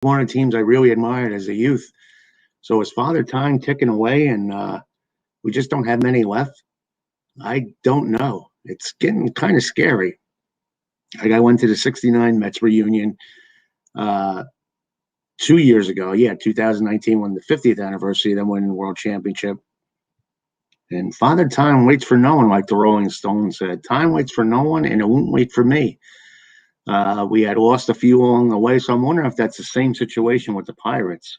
one of the teams I really admired as a youth. So is Father Time ticking away, and we just don't have many left? I don't know. It's getting kind of scary. Like I went to the '69 Mets reunion 2 years ago. Yeah, 2019, when the 50th anniversary, then winning the World Championship. And Father Time waits for no one, like the Rolling Stones said. Time waits for no one, and it won't wait for me. We had lost a few along the way, so I'm wondering if that's the same situation with the Pirates.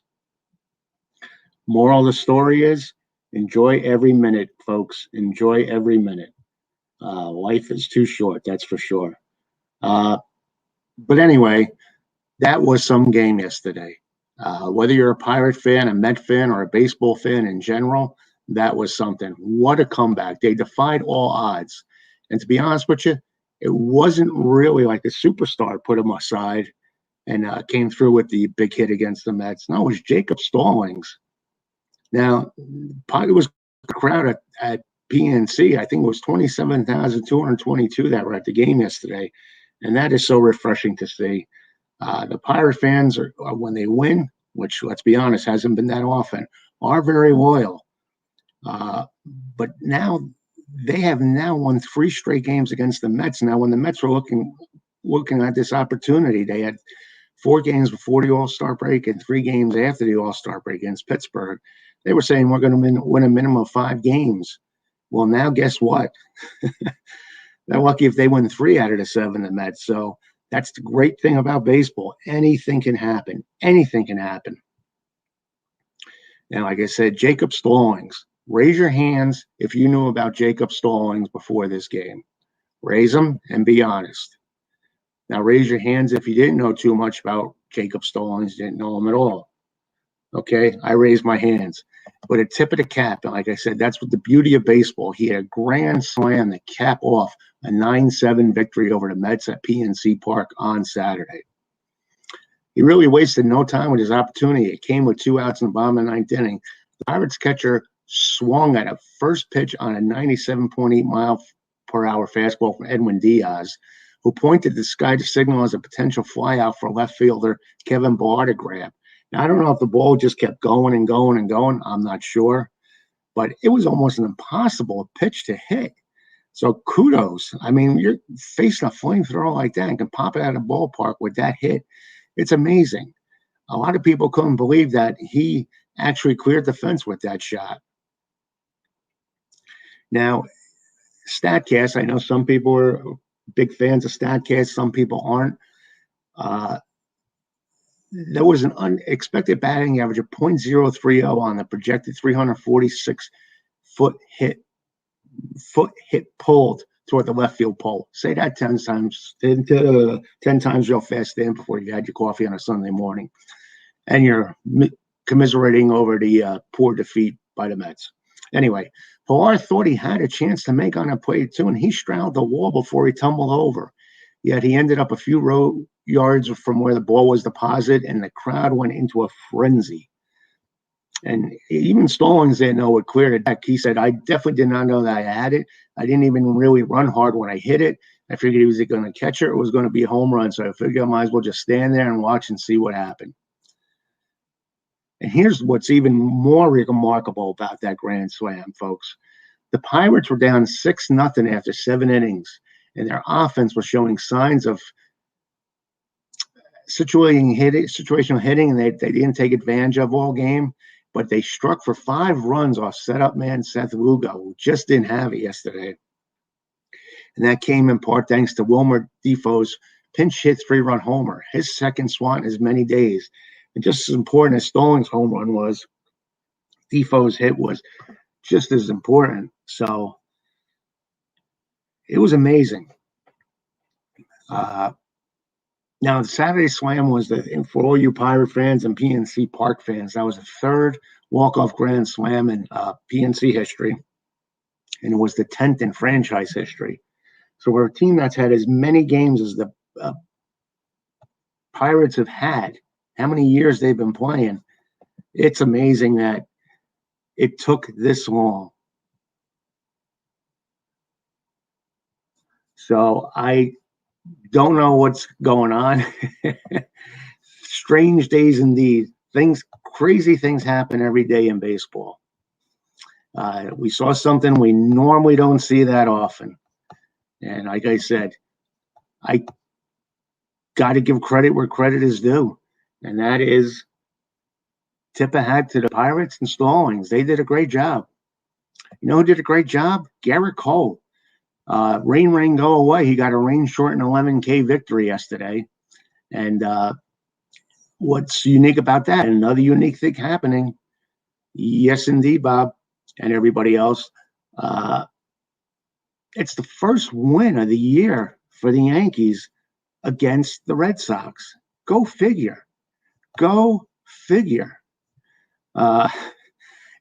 Moral of the story is enjoy every minute, folks. Enjoy every minute. Life is too short, that's for sure. But anyway, that was some game yesterday. Whether you're a Pirate fan, a Met fan, or a baseball fan in general, that was something. What a comeback. They defied all odds. And to be honest with you, it wasn't really like a superstar put them aside and came through with the big hit against the Mets. No, it was Jacob Stallings. Now, it was a crowd at PNC. I think it was 27,222 that were at the game yesterday. And that is so refreshing to see. The Pirate fans, when they win, which, let's be honest, hasn't been that often, are very loyal. But now they have now won 3 straight games against the Mets. Now, when the Mets were looking at this opportunity, they had 4 games before the All-Star break and 3 games after the All-Star break against Pittsburgh. They were saying we're going to win a minimum of 5 games. Well, now guess what? They're lucky if they win 3 out of the 7, the Mets. So that's the great thing about baseball. Anything can happen. Anything can happen. And like I said, Jacob Stallings. Raise your hands if you knew about Jacob Stallings before this game. Raise them and be honest. Now, raise your hands if you didn't know too much about Jacob Stallings, didn't know him at all. Okay, I raised my hands. But a tip of the cap, and like I said, that's what the beauty of baseball. He had a grand slam to cap off a 9-7 victory over the Mets at PNC Park on Saturday. He really wasted no time with his opportunity. It came with 2 outs in the bottom of the 9th inning. The Pirates catcher swung at a first pitch on a 97.8 mile per hour fastball from Edwin Diaz, who pointed the sky to signal as a potential flyout for left fielder Kevin Ballard to grab. Now, I don't know if the ball just kept going and going and going. I'm not sure. But it was almost an impossible pitch to hit. So kudos. I mean, you're facing a flamethrower like that and can pop it out of the ballpark with that hit. It's amazing. A lot of people couldn't believe that he actually cleared the fence with that shot. Now, StatCast, I know some people are big fans of StatCast. Some people aren't. There was an unexpected batting average of .030 on the projected 346-foot hit pulled toward the left field pole. Say that 10 times real fast, Dan, before you had your coffee on a Sunday morning. And you're commiserating over the poor defeat by the Mets. Anyway, Pilar thought he had a chance to make on a play too, and he straddled the wall before he tumbled over. Yet he ended up a few yards from where the ball was deposited, and the crowd went into a frenzy. And even Stallings didn't know it cleared it back. He said, I definitely did not know that I had it. I didn't even really run hard when I hit it. I figured he was going to catch it or it was going to be a home run. So I figured I might as well just stand there and watch and see what happened. And here's what's even more remarkable about that grand slam, folks. The Pirates were down 6-0 after 7 innings, and their offense was showing signs of situational hitting, and they didn't take advantage of all game. But they struck for 5 runs off setup man Seth Lugo, who just didn't have it yesterday. And that came in part thanks to Wilmer Defoe's pinch hit 3-run homer, his second swan in as many days. And just as important as Stallings' home run was, Defoe's hit was just as important. So it was amazing. Now, the Saturday Slam was for all you Pirate fans and PNC Park fans, that was the 3rd walk-off grand slam in PNC history, and it was the 10th in franchise history. So we're a team that's had as many games as the Pirates have had. How many years they've been playing? It's amazing that it took this long. So I don't know what's going on. strange days indeed. Crazy things happen every day in baseball. We saw something we normally don't see that often. And like I said, I got to give credit where credit is due. And that is tip a hat to the Pirates and Stallings. They did a great job. You know who did a great job? Gerrit Cole. Rain, go away. He got a rain shortened 11K victory yesterday. And what's unique about that? Another unique thing happening. Yes, indeed, Bob, and everybody else. It's the first win of the year for the Yankees against the Red Sox. Go figure. Go figure.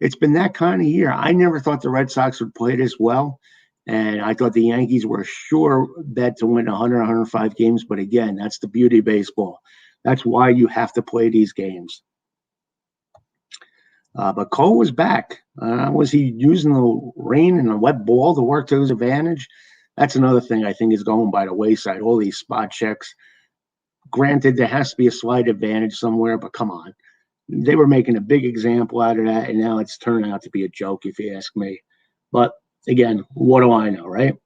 It's been that kind of year. I never thought the Red Sox would play this well. And I thought the Yankees were a sure bet to win 100, 105 games. But again, that's the beauty of baseball. That's why you have to play these games. But Cole was back. Was he using the rain and the wet ball to work to his advantage? That's another thing I think is going by the wayside. All these spot checks. Granted, there has to be a slight advantage somewhere, but come on. They were making a big example out of that, and now it's turned out to be a joke, if you ask me. But again, what do I know, right?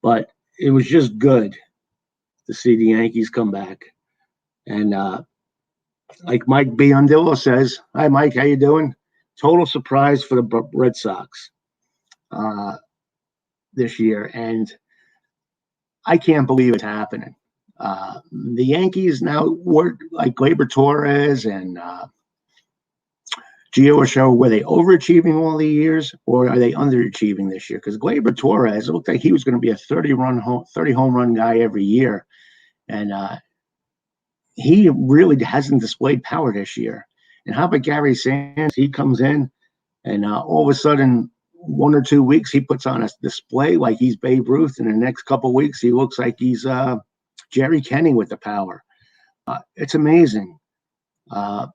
But it was just good to see the Yankees come back. And like Mike Biondillo says, hi, Mike, how you doing? Total surprise for the Red Sox this year. And I can't believe it's happening. The Yankees now were like Gleyber Torres and Gio Urshela. Were they overachieving all the years, or are they underachieving this year? Because Gleyber Torres, it looked like he was going to be a 30 home run guy every year, and he really hasn't displayed power this year. And how about Gary Sands? He comes in, and all of a sudden, 1 or 2 weeks, he puts on a display like he's Babe Ruth. And the next couple of weeks, he looks like he's Jerry Kenny with the power. It's amazing. And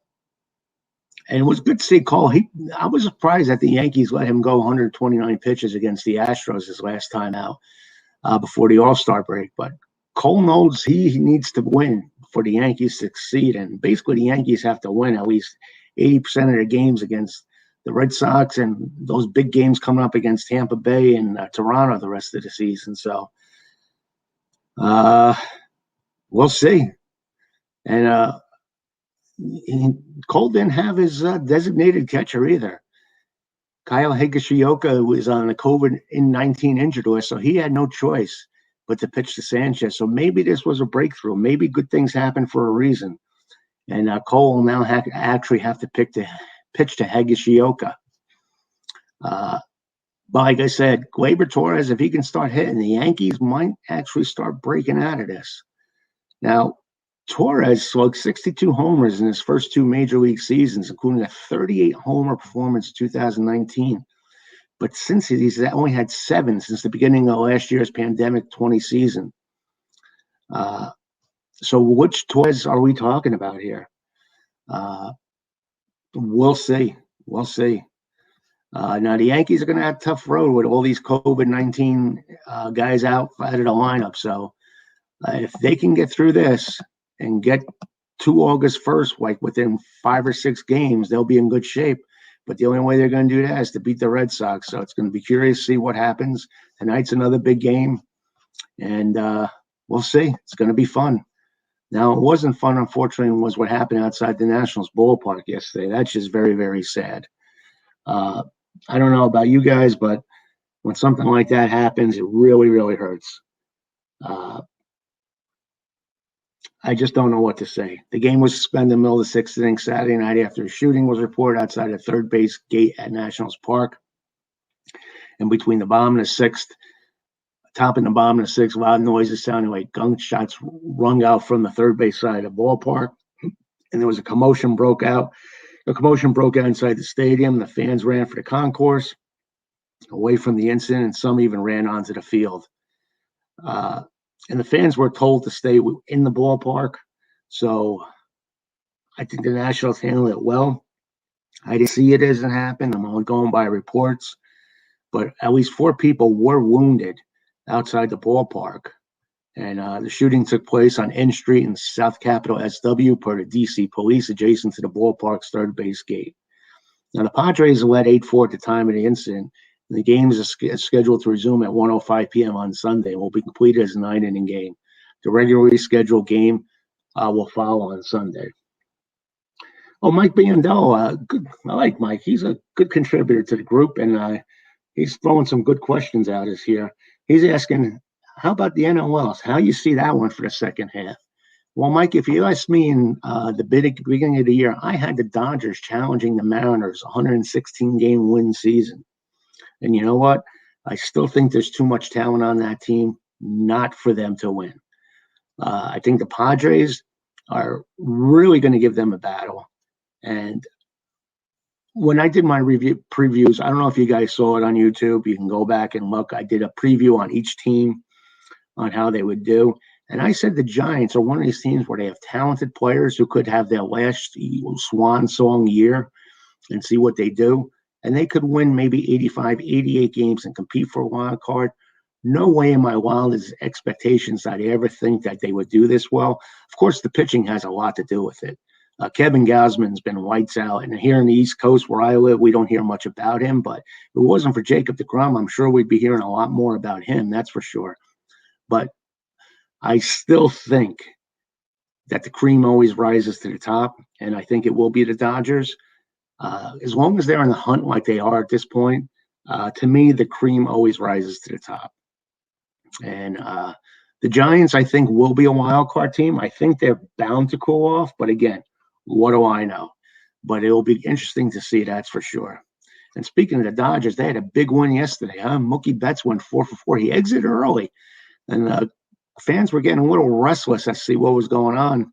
it was good to see Cole. I was surprised that the Yankees let him go 129 pitches against the Astros his last time out before the All-Star break. But Cole knows he needs to win for the Yankees to succeed. And basically, the Yankees have to win at least 80% of their games against the Red Sox and those big games coming up against Tampa Bay and Toronto the rest of the season. So we'll see. And Cole didn't have his designated catcher either. Kyle Higashioka was on the COVID-19 injured list, so he had no choice but to pitch to Sanchez. So maybe this was a breakthrough. Maybe good things happen for a reason. And Cole will now actually have to pitch to Higashioka. But like I said, Gleyber Torres, if he can start hitting, the Yankees might actually start breaking out of this. Now, Torres slugged 62 homers in his first 2 major league seasons, including a 38 homer performance in 2019. But since he's only had 7 since the beginning of last year's pandemic 20 season. So which Torres are we talking about here? We'll see. We'll see. Now, the Yankees are going to have a tough road with all these COVID-19 guys out of the lineup. So if they can get through this and get to August 1st, like within 5 or 6 games, they'll be in good shape. But the only way they're going to do that is to beat the Red Sox. So it's going to be curious to see what happens. Tonight's another big game. And we'll see. It's going to be fun. Now, it wasn't fun, unfortunately, was what happened outside the Nationals ballpark yesterday. That's just very, very sad. I don't know about you guys, but when something like that happens, it really, really hurts. I just don't know what to say. The game was suspended in the middle of the 6th inning Saturday night after a shooting was reported outside the third base gate at Nationals Park. And between the bottom and the 6th, top and the bottom of the 6th, loud noises sounding like gunshots rung out from the third base side of the ballpark. And there was a commotion broke out. A commotion broke out inside the stadium. The fans ran for the concourse away from the incident, and some even ran onto the field. And the fans were told to stay in the ballpark. So I think the Nationals handled it well. I didn't see it as it happened. I'm only going by reports. But at least 4 people were wounded outside the ballpark. And the shooting took place on N Street in South Capitol SW per the DC police adjacent to the ballpark's third base gate. Now, the Padres led 8-4 at the time of the incident, and the game is scheduled to resume at 1:05 p.m. on Sunday and will be completed as a 9-inning game. The regularly scheduled game will follow on Sunday. Oh, Mike Biondell, good. I like Mike. He's a good contributor to the group, and he's throwing some good questions out this year. He's asking, how about the NLS? How you see that one for the second half? Well, Mike, if you asked me in the beginning of the year, I had the Dodgers challenging the Mariners, 116-game win season. And you know what? I still think there's too much talent on that team not for them to win. I think the Padres are really going to give them a battle. And when I did my previews, I don't know if you guys saw it on YouTube. You can go back and look. I did a preview on each team on how they would do. And I said the Giants are one of these teams where they have talented players who could have their last swan song year and see what they do. And they could win maybe 85, 88 games and compete for a wild card. No way in my wildest expectations did I ever think that they would do this well. Of course, the pitching has a lot to do with it. Kevin Gausman's been lights out. And here in the East Coast where I live, we don't hear much about him. But if it wasn't for Jacob DeGrom, I'm sure we'd be hearing a lot more about him. That's for sure. But I still think that the cream always rises to the top, and I think it will be the Dodgers. As long as they're in the hunt like they are at this point, to me, the cream always rises to the top. And the Giants, I think, will be a wild card team. I think they're bound to cool off, but again, what do I know? But it will be interesting to see, that's for sure. And speaking of the Dodgers, they had a big win yesterday. Mookie Betts went 4 for 4. He exited early, and fans were getting a little restless to see what was going on.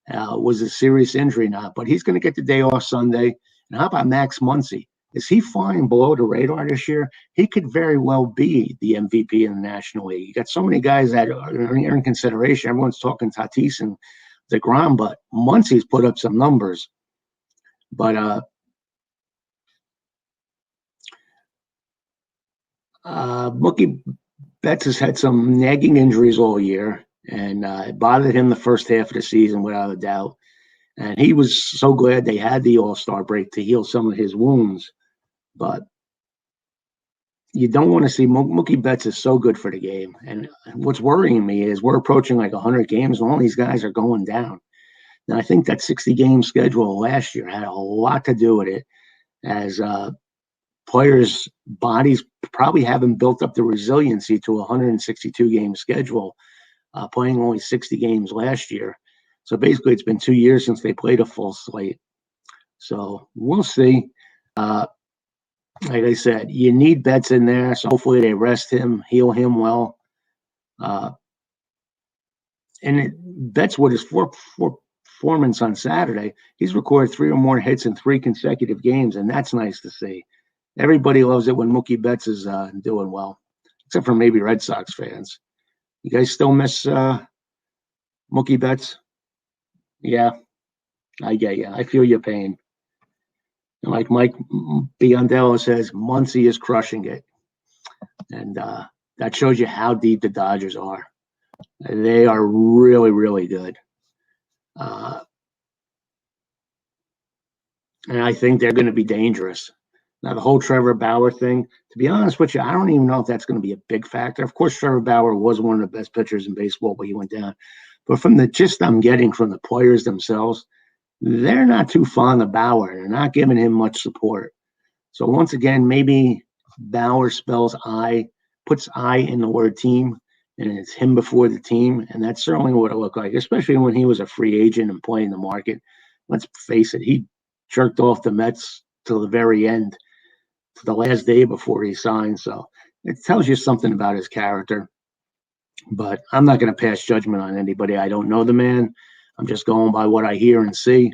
Was it a serious injury or not? But he's going to get the day off Sunday. And how about Max Muncy? Is he flying below the radar this year? He could very well be the MVP in the National League. You got so many guys that are in consideration. Everyone's talking Tatis and DeGrom, but Muncy's put up some numbers. But Mookie Betts has had some nagging injuries all year, and it bothered him the first half of the season without a doubt. And he was so glad they had the All-Star break to heal some of his wounds. But you don't want to see Mookie Betts is so good for the game. And what's worrying me is we're approaching like 100 games, and all these guys are going down. And I think that 60-game schedule last year had a lot to do with it, as players' bodies probably haven't built up the resiliency to a 162-game schedule, playing only 60 games last year. So basically, it's been 2 years since they played a full slate. So we'll see. Like I said, you need Betts in there, so hopefully they rest him, heal him well. Betts, with his four performance on Saturday, he's recorded 3 or more hits in 3 consecutive games, and that's nice to see. Everybody loves it when Mookie Betts is doing well, except for maybe Red Sox fans. You guys still miss Mookie Betts? Yeah, I get you. I feel your pain. And like Mike Biondell says, Muncy is crushing it. And that shows you how deep the Dodgers are. They are really, really good. And I think they're going to be dangerous. Now, the whole Trevor Bauer thing, to be honest with you, I don't even know if that's going to be a big factor. Of course, Trevor Bauer was one of the best pitchers in baseball, but he went down. But from the gist I'm getting from the players themselves, they're not too fond of Bauer. They're not giving him much support. So once again, maybe Bauer spells I, puts I in the word team, and it's him before the team. And that's certainly what it looked like, especially when he was a free agent and playing the market. Let's face it, he jerked off the Mets till the very end, to the last day before he signed. So it tells you something about his character. But I'm not going to pass judgment on anybody. I don't know the man. I'm just going by what I hear and see.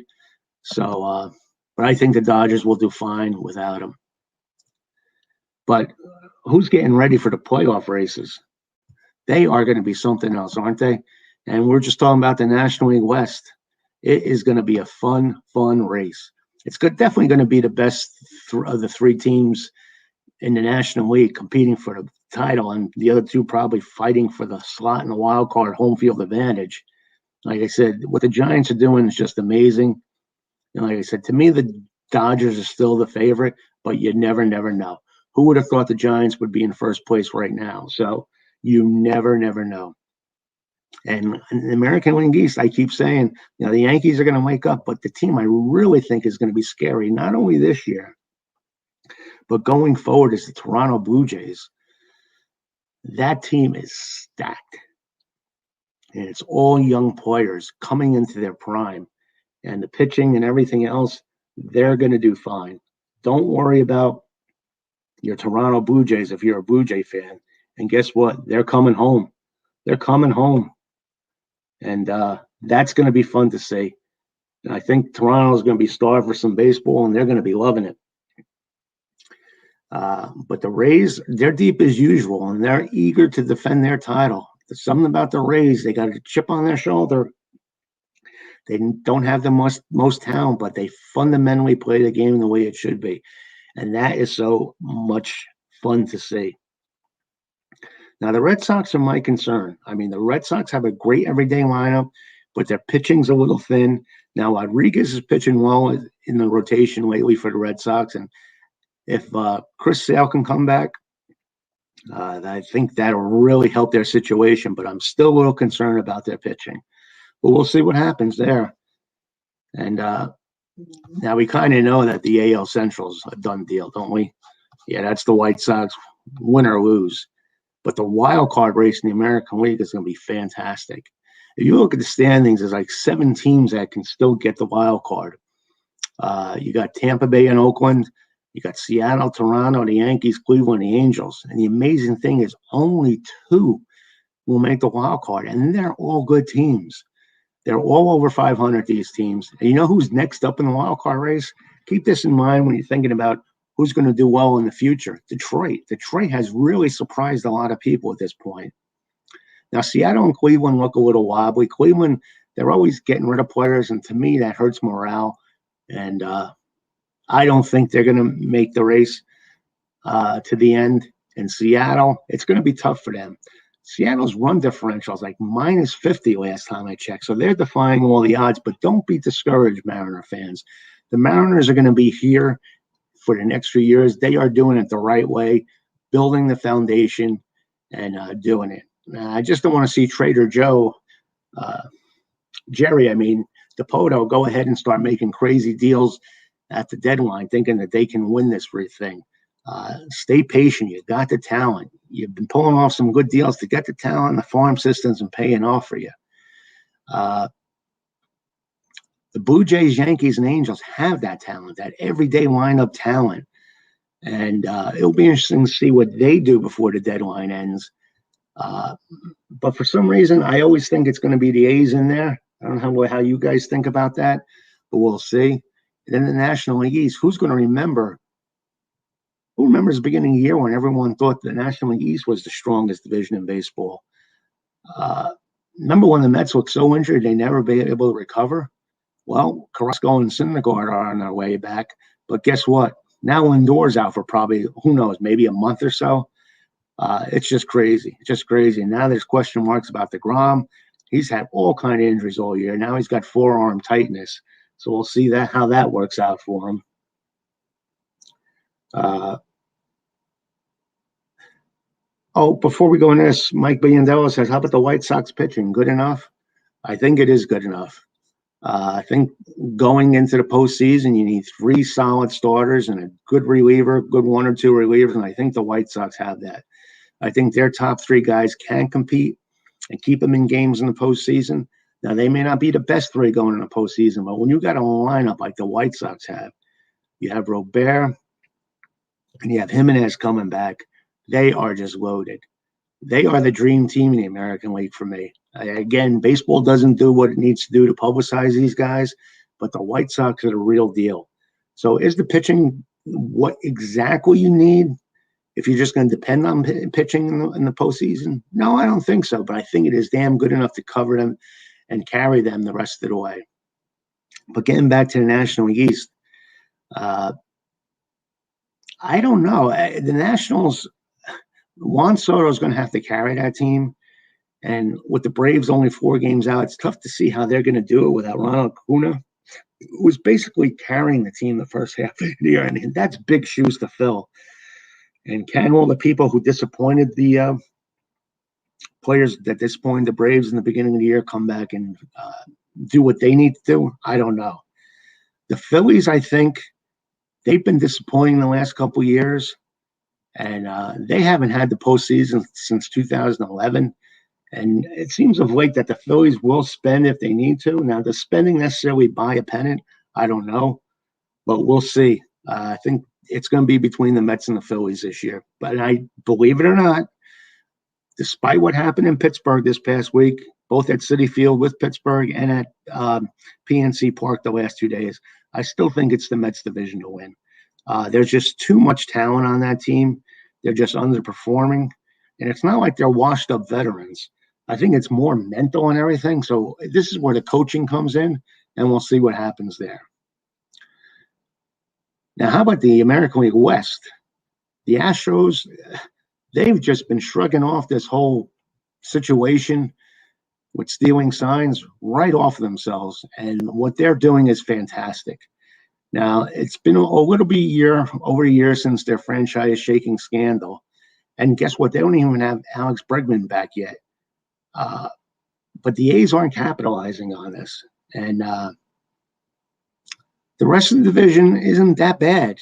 So, but I think the Dodgers will do fine without him. But who's getting ready for the playoff races? They are going to be something else, aren't they? And we're just talking about the National League West. It is going to be a fun race. It's definitely going to be the best of the 3 teams in the National League competing for title, and the other two probably fighting for the slot and the wild card home field advantage. Like I said, what the Giants are doing is just amazing. And like I said, to me, the Dodgers are still the favorite, but you never know. Who would have thought the Giants would be in first place right now? So you never know. And in the American League East, I keep saying, the Yankees are going to wake up, but the team I really think is going to be scary, not only this year, but going forward is the Toronto Blue Jays. That team is stacked. And it's all young players coming into their prime. And the pitching and everything else, they're going to do fine. Don't worry about your Toronto Blue Jays if you're a Blue Jay fan. And guess what? They're coming home. They're coming home. And that's going to be fun to see. And I think Toronto's going to be starved for some baseball, and they're going to be loving it. But the Rays, they're deep as usual, and they're eager to defend their title. There's something about the Rays. They got a chip on their shoulder. They don't have the most talent, but they fundamentally play the game the way it should be. And that is so much fun to see. Now, the Red Sox are my concern. I mean, the Red Sox have a great everyday lineup, but their pitching's a little thin. Now, Rodriguez is pitching well in the rotation lately for the Red Sox. And if Chris Sale can come back, I think that'll really help their situation. But I'm still a little concerned about their pitching. But we'll see what happens there. And now we kind of know that the AL Central's a done deal, don't we? Yeah, that's the White Sox, win or lose. But the wild card race in the American League is going to be fantastic. If you look at the standings, there's like 7 teams that can still get the wild card. You got Tampa Bay and Oakland. You got Seattle, Toronto, the Yankees, Cleveland, the Angels. And the amazing thing is only 2 will make the wild card. And they're all good teams. They're all over 500, these teams. And you know who's next up in the wild card race? Keep this in mind when you're thinking about who's going to do well in the future. Detroit. Detroit has really surprised a lot of people at this point. Now, Seattle and Cleveland look a little wobbly. Cleveland, they're always getting rid of players, and to me, that hurts morale. And I don't think they're going to make the race to the end. In Seattle, it's going to be tough for them. Seattle's run differential is like minus 50 last time I checked. So they're defying all the odds, but don't be discouraged, Mariner fans. The Mariners are going to be here for the next few years. They are doing it the right way, building the foundation and doing it. I just don't want to see Trader Joe, DePoto, go ahead and start making crazy deals at the deadline, thinking that they can win this thing. Stay patient. You got the talent. You've been pulling off some good deals to get the talent. The farm systems and paying off for you. The Blue Jays, Yankees, and Angels have that talent, that everyday lineup talent. And it'll be interesting to see what they do before the deadline ends. But for some reason, I always think it's going to be the A's in there. I don't know how you guys think about that, but we'll see. And then the National League East, who's going to remember? Who remembers the beginning of the year when everyone thought the National League East was the strongest division in baseball? Remember when the Mets looked so injured they never be able to recover? Well, Carrasco and Syndergaard are on their way back. But guess what? Now Lindor's out for probably, who knows, maybe a month or so. It's just crazy. It's just crazy. And now there's question marks about DeGrom. He's had all kind of injuries all year. Now he's got forearm tightness. So we'll see how that works out for him. Before we go into this, Mike Biandello says, how about the White Sox pitching? Good enough? I think it is good enough. I think going into the postseason, you need 3 solid starters and a good reliever, good 1 or 2 relievers, and I think the White Sox have that. I think their top 3 guys can compete and keep them in games in the postseason. Now, they may not be the best 3 going in the postseason, but when you got a lineup like the White Sox have, you have Robert and you have Jimenez coming back, they are just loaded. They are the dream team in the American League for me. Again, baseball doesn't do what it needs to do to publicize these guys, but the White Sox are the real deal. So is the pitching what exactly you need if you're just going to depend on pitching in the postseason? No, I don't think so, but I think it is damn good enough to cover them and carry them the rest of the way. But getting back to the National League East, I don't know. The Nationals, Juan Soto is going to have to carry that team. And with the Braves only 4 games out, it's tough to see how they're going to do it without Ronald Acuna, who was basically carrying the team the first half of the year. And that's big shoes to fill. And can all the people who disappointed the players that disappointed the Braves in the beginning of the year come back and do what they need to do? I don't know. The Phillies, I think, they've been disappointing the last couple of years. And they haven't had the postseason since 2011. And it seems of late that the Phillies will spend if they need to. Now, does spending necessarily buy a pennant? I don't know, but we'll see. I think it's going to be between the Mets and the Phillies this year. But I believe it or not, despite what happened in Pittsburgh this past week, both at Citi Field with Pittsburgh and at PNC Park the last 2 days, I still think it's the Mets division to win. There's just too much talent on that team. They're just underperforming. And it's not like they're washed up veterans. I think it's more mental and everything. So this is where the coaching comes in, and we'll see what happens there. Now, how about the American League West? The Astros, they've just been shrugging off this whole situation with stealing signs right off of themselves. And what they're doing is fantastic. Now, it's been a little bit over a year since their franchise shaking scandal. And guess what? They don't even have Alex Bregman back yet. But the A's aren't capitalizing on this. And the rest of the division isn't that bad.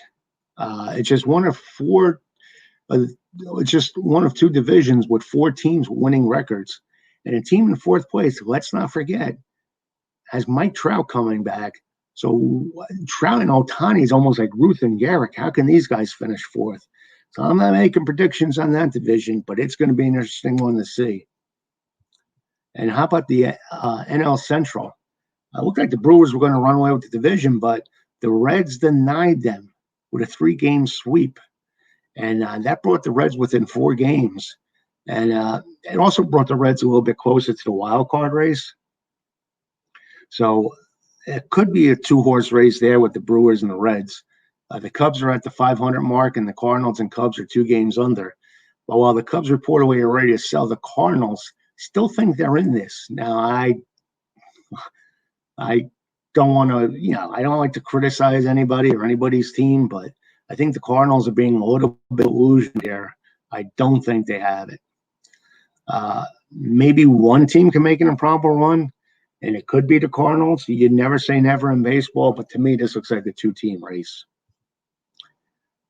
It's just one of 4. It's just one of 2 divisions with 4 teams winning records. And a team in 4th place, let's not forget, has Mike Trout coming back. So Trout and Ohtani is almost like Ruth and Garrick. How can these guys finish 4th? So I'm not making predictions on that division, but it's going to be an interesting one to see. And how about the NL Central? It looked like the Brewers were going to run away with the division, but the Reds denied them with a 3-game sweep. And that brought the Reds within 4 games. And it also brought the Reds a little bit closer to the wild card race. So it could be a 2-horse race there with the Brewers and the Reds. The Cubs are at the 500 mark, and the Cardinals and Cubs are 2 games under. But while the Cubs reportedly are ready to sell, the Cardinals still think they're in this. Now, I don't want to, I don't like to criticize anybody or anybody's team, but I think the Cardinals are being a little bit illusioned here. I don't think they have it. Maybe one team can make an improper run, and it could be the Cardinals. You never say never in baseball, but to me, this looks like a 2-team race.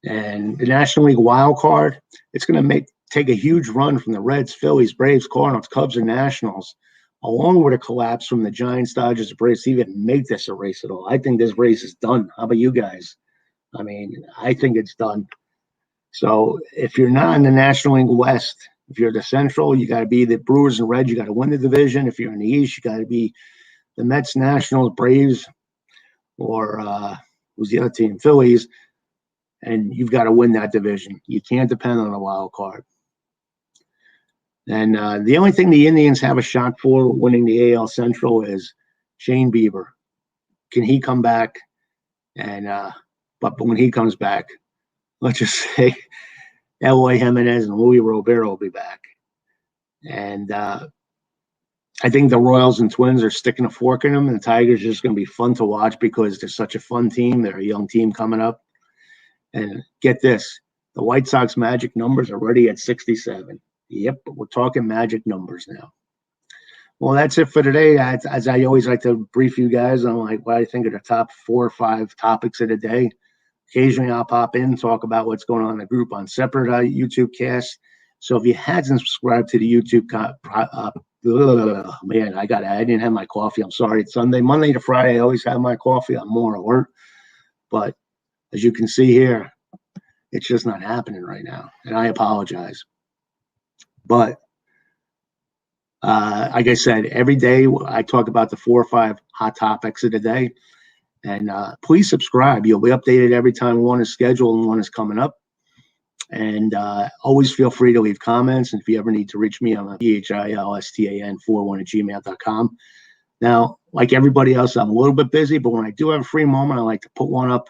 And the National League wild card, it's going to take a huge run from the Reds, Phillies, Braves, Cardinals, Cubs, and Nationals, along with a collapse from the Giants, Dodgers, Braves to even make this a race at all. I think this race is done. How about you guys? I mean, I think it's done. So if you're not in the National League West, if you're the Central, you got to be the Brewers and Reds. You got to win the division. If you're in the East, you got to be the Mets, Nationals, Braves, or who's the other team? Phillies. And you've got to win that division. You can't depend on a wild card. And the only thing the Indians have a shot for winning the AL Central is Shane Bieber. Can he come back? And but when he comes back, let's just say Eloy Jimenez and Luis Robert will be back. And I think the Royals and Twins are sticking a fork in them, and the Tigers are just going to be fun to watch because they're such a fun team. They're a young team coming up. And get this, the White Sox magic numbers are already at 67. Yep, but we're talking magic numbers now. Well, that's it for today. As I always like to brief you guys on like what I think are the top 4 or 5 topics of the day. Occasionally, I'll pop in, talk about what's going on in the group on separate YouTube casts. So if you hadn't subscribed to the YouTube, man, I didn't have my coffee. I'm sorry. It's Sunday, Monday to Friday. I always have my coffee. I'm more alert. But as you can see here, it's just not happening right now. And I apologize. But like I said, every day I talk about the 4 or 5 hot topics of the day. And please subscribe. You'll be updated every time one is scheduled and one is coming up. And always feel free to leave comments. And if you ever need to reach me, I'm at BHILSTAN41@gmail.com. Now, like everybody else, I'm a little bit busy, but when I do have a free moment, I like to put one up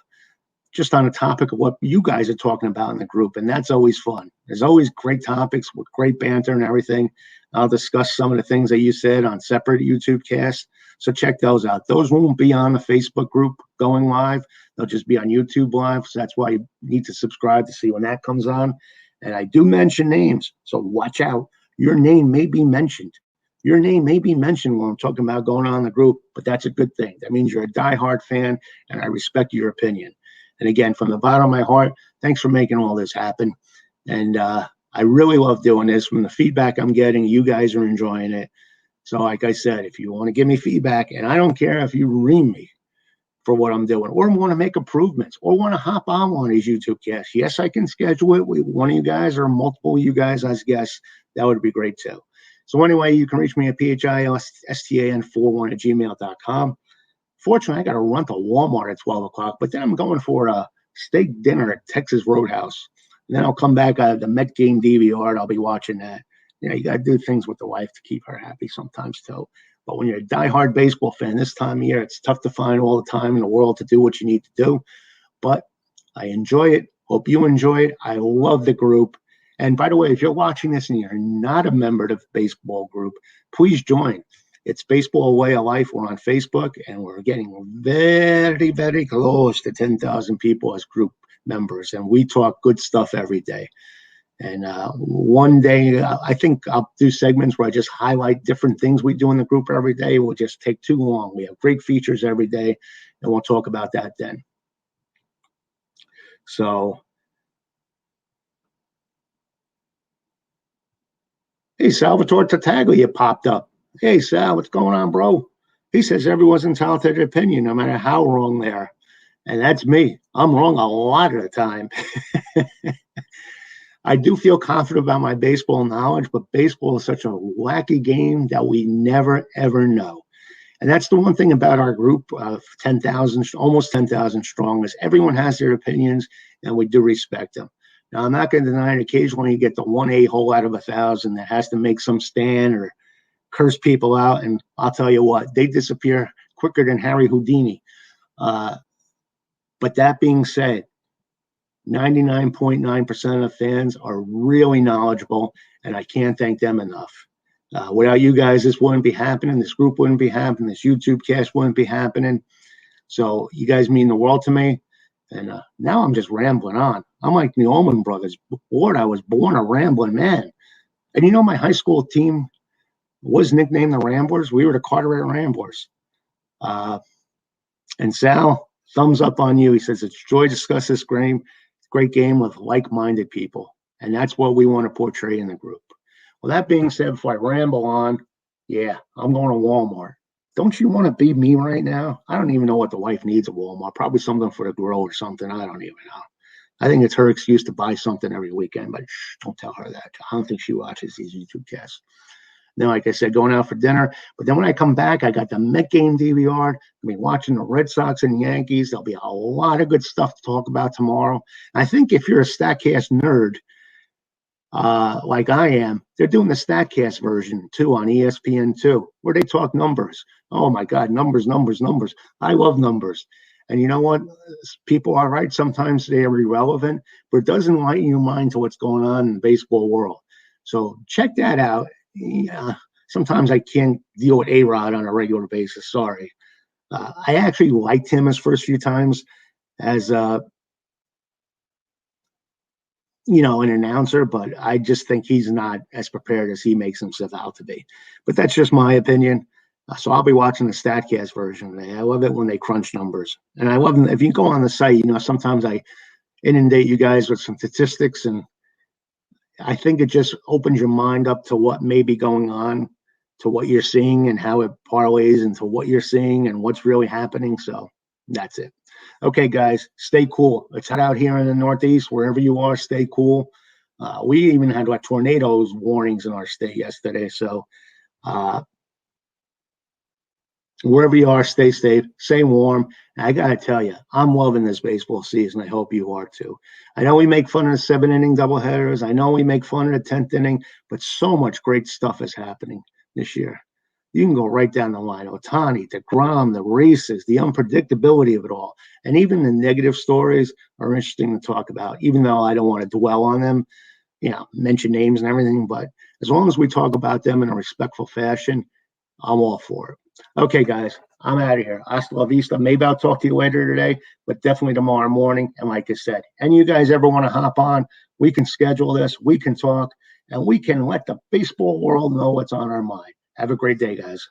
just on the topic of what you guys are talking about in the group, and that's always fun. There's always great topics with great banter and everything. I'll discuss some of the things that you said on separate YouTube casts, so check those out. Those won't be on the Facebook group going live. They'll just be on YouTube live, so that's why you need to subscribe to see when that comes on. And I do mention names, so watch out. Your name may be mentioned. Your name may be mentioned when I'm talking about going on in the group, but that's a good thing. That means you're a diehard fan, and I respect your opinion. And again, from the bottom of my heart, thanks for making all this happen. And I really love doing this. From the feedback I'm getting, you guys are enjoying it. So like I said, if you want to give me feedback, and I don't care if you ream me for what I'm doing, or want to make improvements, or want to hop on one of these YouTube casts, yes, I can schedule it with one of you guys or multiple of you guys as guests. That would be great too. So anyway, you can reach me at philstan41@gmail.com. Fortunately, I got to run to Walmart at 12 o'clock, but then I'm going for a steak dinner at Texas Roadhouse. And then I'll come back. I have the Met game DVR, and I'll be watching that. You know, you got to do things with the wife to keep her happy sometimes too. But when you're a diehard baseball fan this time of year, it's tough to find all the time in the world to do what you need to do. But I enjoy it. Hope you enjoy it. I love the group. And by the way, if you're watching this and you're not a member of the baseball group, please join. It's Baseball Way of Life. We're on Facebook, and we're getting very, very close to 10,000 people as group members. And we talk good stuff every day. And one day, I think I'll do segments where I just highlight different things we do in the group every day. It will just take too long. We have great features every day, and we'll talk about that then. So, hey, Salvatore Tattaglia popped up. Hey, Sal, what's going on, bro? He says everyone's entitled to their opinion, no matter how wrong they are. And that's me. I'm wrong a lot of the time. I do feel confident about my baseball knowledge, but baseball is such a wacky game that we never, ever know. And that's the one thing about our group of 10,000, almost 10,000 strong, is everyone has their opinions, and we do respect them. Now, I'm not going to deny it. Occasionally you get the one a-hole out of 1,000 that has to make some stand or curse people out, and I'll tell you what, they disappear quicker than Harry Houdini. But that being said, 99.9% of fans are really knowledgeable, and I can't thank them enough. Without you guys, this wouldn't be happening. This group wouldn't be happening. This YouTube cast wouldn't be happening. So you guys mean the world to me. And now I'm just rambling on. I'm like the Allman Brothers. Lord, I was born a rambling man. And you know, my high school team was nicknamed the Ramblers. We were the Carteret Ramblers. And Sal, thumbs up on you. He says, it's a joy to discuss this great game with like-minded people. And that's what we want to portray in the group. Well, that being said, before I ramble on, yeah, I'm going to Walmart. Don't you want to be me right now? I don't even know what the wife needs at Walmart. Probably something for the grill or something. I don't even know. I think it's her excuse to buy something every weekend, but shh, don't tell her that. I don't think she watches these YouTube casts. Then, like I said, going out for dinner. But then when I come back, I got the Met game DVR. I'll be watching the Red Sox and Yankees. There'll be a lot of good stuff to talk about tomorrow. I think if you're a StatCast nerd, like I am, they're doing the StatCast version too on ESPN2, where they talk numbers. Oh my God, numbers. I love numbers. And you know what? People are right. Sometimes they are irrelevant, but it doesn't lighten your mind to what's going on in the baseball world. So check that out. Yeah, sometimes I can't deal with A-Rod on a regular basis. Sorry. I actually liked him his first few times as an announcer, but I just think he's not as prepared as he makes himself out to be. But that's just my opinion. So I'll be watching the StatCast version. I love it when they crunch numbers. And I love them. If you go on the site, sometimes I inundate you guys with some statistics, and I think it just opens your mind up to what may be going on, to what you're seeing and how it parlays into what you're seeing and what's really happening. So that's it. Okay, guys, stay cool. It's hot out here in the Northeast. Wherever you are, stay cool. We even had tornadoes warnings in our state yesterday. So wherever you are, stay safe, stay warm. And I got to tell you, I'm loving this baseball season. I hope you are too. I know we make fun of the 7-inning doubleheaders. I know we make fun of the 10th inning, but so much great stuff is happening this year. You can go right down the line. Ohtani, DeGrom, the races, the unpredictability of it all. And even the negative stories are interesting to talk about, even though I don't want to dwell on them, mention names and everything. But as long as we talk about them in a respectful fashion, I'm all for it. Okay, guys, I'm out of here. Hasta la vista. Maybe I'll talk to you later today, but definitely tomorrow morning. And like I said, and you guys ever want to hop on, we can schedule this, we can talk, and we can let the baseball world know what's on our mind. Have a great day, guys.